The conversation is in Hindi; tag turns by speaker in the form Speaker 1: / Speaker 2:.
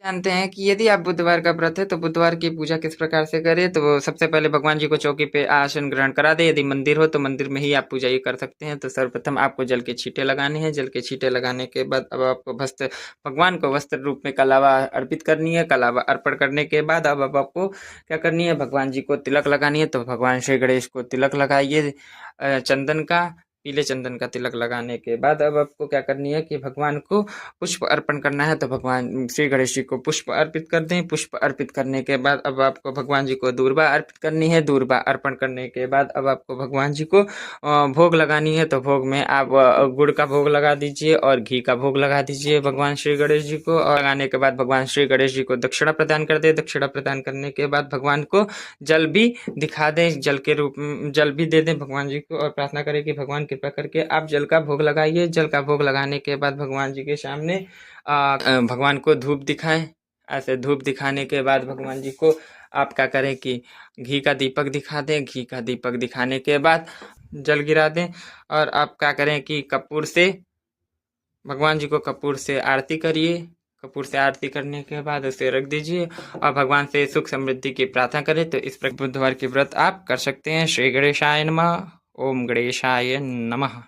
Speaker 1: जानते हैं कि यदि आप बुधवार का व्रत है तो बुधवार की पूजा किस प्रकार से करें। तो सबसे पहले भगवान जी को चौकी पे आसन ग्रहण करा दें। यदि मंदिर हो तो मंदिर में ही आप पूजा ये कर सकते हैं। तो सर्वप्रथम आपको जल के छींटे लगाने हैं। जल के छींटे लगाने के बाद अब आपको भगवान को वस्त्र रूप में कलावा अर्पित करनी है। कलावा अर्पण करने के बाद अब आपको क्या करनी है, भगवान जी को तिलक लगानी है। तो भगवान श्री गणेश को तिलक लगाइए चंदन का, पीले चंदन का तिलक लगाने के बाद अब आपको क्या करनी है कि भगवान को पुष्प अर्पण करना है। तो भगवान श्री गणेश जी को पुष्प अर्पित कर दें। पुष्प अर्पित करने के बाद अब आपको भगवान जी को दूर्वा अर्पित करनी है। दूर्वा अर्पण करने के बाद अब आपको भगवान जी को भोग लगानी है। तो भोग में आप गुड़ का भोग लगा दीजिए और घी का भोग लगा दीजिए भगवान श्री गणेश जी को। और लगाने के बाद भगवान श्री गणेश जी को दक्षिणा प्रदान कर दे। दक्षिणा प्रदान करने के बाद भगवान को जल भी दिखा दें, जल के रूप में जल भी दे दें भगवान जी को और प्रार्थना करें कि भगवान कृपा करके आप जल का भोग लगाइए। जल का भोग लगाने के बाद भगवान जी के सामने भगवान को धूप दिखाएं। ऐसे धूप दिखाने के बाद भगवान जी को आप क्या करें कि घी का दीपक दिखा दें। घी का दीपक दिखाने के बाद जल गिरा दें और आप क्या करें कि कपूर से भगवान जी को कपूर से आरती करिए। कपूर से आरती करने के बाद उसे रख दीजिए और भगवान से सुख समृद्धि की प्रार्थना करें। तो इस प्रकार बुधवार की व्रत आप कर सकते हैं। श्री गणेशाय नमः। ओम गणेशाय नमः।